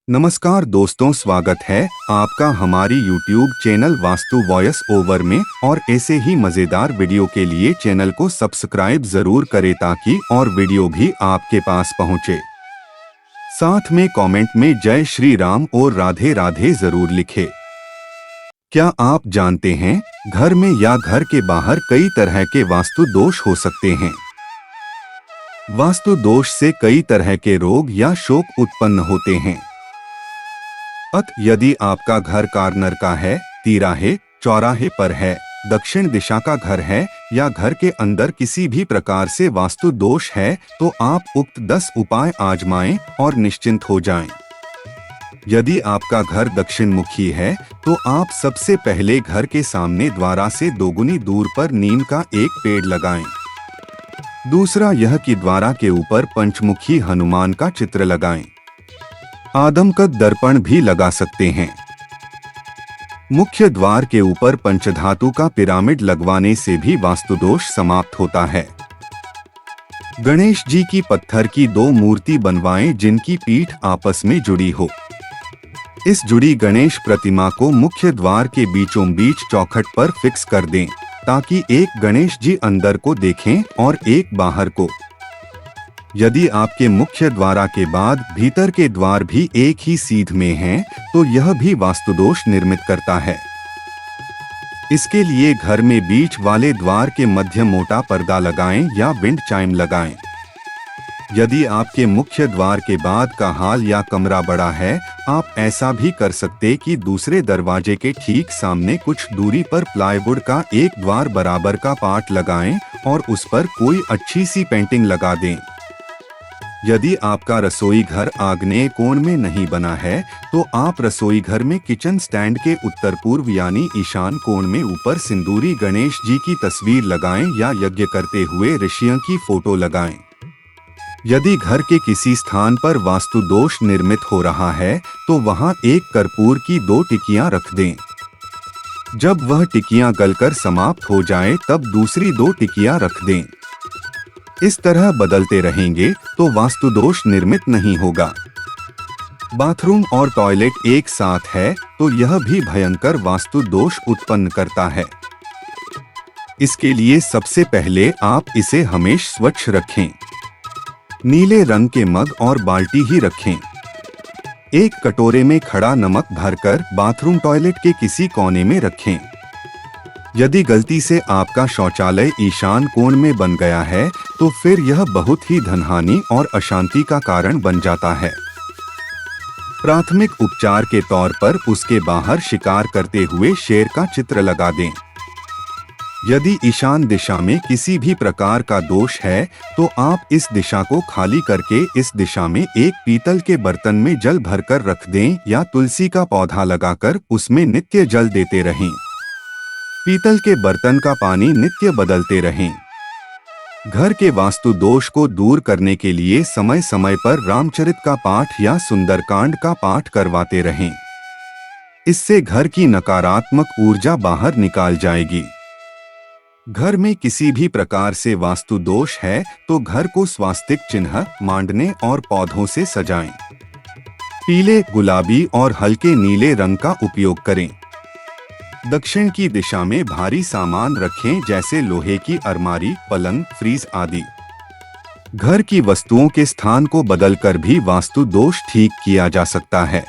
नमस्कार दोस्तों, स्वागत है आपका हमारी YouTube channel vastu voice over में। और ऐसे ही मजेदार वीडियो के लिए चैनल को सब्सक्राइब जरूर करें ताकि और वीडियो भी आपके पास पहुंचे। साथ में कमेंट में जय श्री राम और राधे राधे जरूर लिखें। क्या आप जानते हैं घर में या घर के बाहर कई तरह के वास्तु दोष हो सकते हैं। वास्तु दोष से कई तरह के रोग या शोक उत्पन्न होते हैं। यदि आपका घर कॉर्नर का है, तिराहे चौराहे पर है, दक्षिण दिशा का घर है या घर के अंदर किसी भी प्रकार से वास्तु दोष है तो आप उक्त 10 उपाय आजमाएं और निश्चिंत हो जाएं। यदि आपका घर दक्षिण मुखी है तो आप सबसे पहले घर के सामने द्वारा से दोगुनी दूर पर नीम का एक पेड़ लगाएं। दूसरा यह कि द्वारा के ऊपर पंचमुखी हनुमान का चित्र लगाएं। आदमकद दर्पण भी लगा सकते हैं। मुख्य द्वार के ऊपर पंचधातु का पिरामिड लगवाने से भी वास्तु दोष समाप्त होता है। गणेश जी की पत्थर की 2 मूर्ति बनवाएं जिनकी पीठ आपस में जुड़ी हो। इस जुड़ी गणेश प्रतिमा को मुख्य द्वार के बीचों बीच चौखट पर फिक्स कर दें ताकि एक गणेश जी अंदर को देखें और एक बाहर को। यदि आपके मुख्य द्वारा के बाद भीतर के द्वार भी एक ही सीध में हैं, तो यह भी वास्तु दोष निर्मित करता है। इसके लिए घर में बीच वाले द्वार के मध्य मोटा पर्दा लगाएं या विंड चाइम लगाएं। यदि आपके मुख्य द्वार के बाद का हॉल या कमरा बड़ा है, आप ऐसा भी कर सकते कि दूसरे दरवाजे के ठीक सामने कुछ दूरी पर प्लाईवुड का एक द्वार बराबर का पार्ट लगाएं और उस पर कोई अच्छी सी पेंटिंग लगा दें। यदि आपका रसोई घर आग्नेय कोण में नहीं बना है तो आप रसोई घर में किचन स्टैंड के उत्तर पूर्व यानी ईशान कोण में ऊपर सिंदूरी गणेश जी की तस्वीर लगाएं या यज्ञ करते हुए ऋषियों की फोटो लगाएं। यदि घर के किसी स्थान पर वास्तु दोष निर्मित हो रहा है तो वहां एक कर्पूर की 2 टिकियां रख दें। जब वह टिकियां गलकर समाप्त हो जाए तब दूसरी 2 टिकियां रख दें। इस तरह बदलते रहेंगे तो वास्तु दोष निर्मित नहीं होगा। बाथरूम और टॉयलेट एक साथ है तो यह भी भयंकर वास्तु दोष उत्पन्न करता है। इसके लिए सबसे पहले आप इसे हमेशा स्वच्छ रखें। नीले रंग के मग और बाल्टी ही रखें। एक कटोरे में खड़ा नमक भरकर बाथरूम टॉयलेट के किसी कोने में रखें। यदि गलती से आपका शौचालय ईशान कोण में बन गया है तो फिर यह बहुत ही धनहानि और अशांति का कारण बन जाता है। प्राथमिक उपचार के तौर पर उसके बाहर शिकार करते हुए शेर का चित्र लगा दें। यदि ईशान दिशा में किसी भी प्रकार का दोष है तो आप इस दिशा को खाली करके इस दिशा में एक पीतल के बर्तन में जल भरकर रख दें या तुलसी का पौधा लगाकर उसमें नित्य जल देते रहें। पीतल के बर्तन का पानी नित्य बदलते रहें। घर के वास्तु दोष को दूर करने के लिए समय समय पर रामचरित का पाठ या सुंदरकांड का पाठ करवाते रहें। इससे घर की नकारात्मक ऊर्जा बाहर निकाल जाएगी। घर में किसी भी प्रकार से वास्तु दोष है तो घर को स्वास्तिक चिन्ह, मांडने और पौधों से सजाएं। पीले, गुलाबी और हल्के नीले रंग का उपयोग करें। दक्षिण की दिशा में भारी सामान रखें जैसे लोहे की अलमारी, पलंग, फ्रीज आदि। घर की वस्तुओं के स्थान को बदलकर भी वास्तु दोष ठीक किया जा सकता है।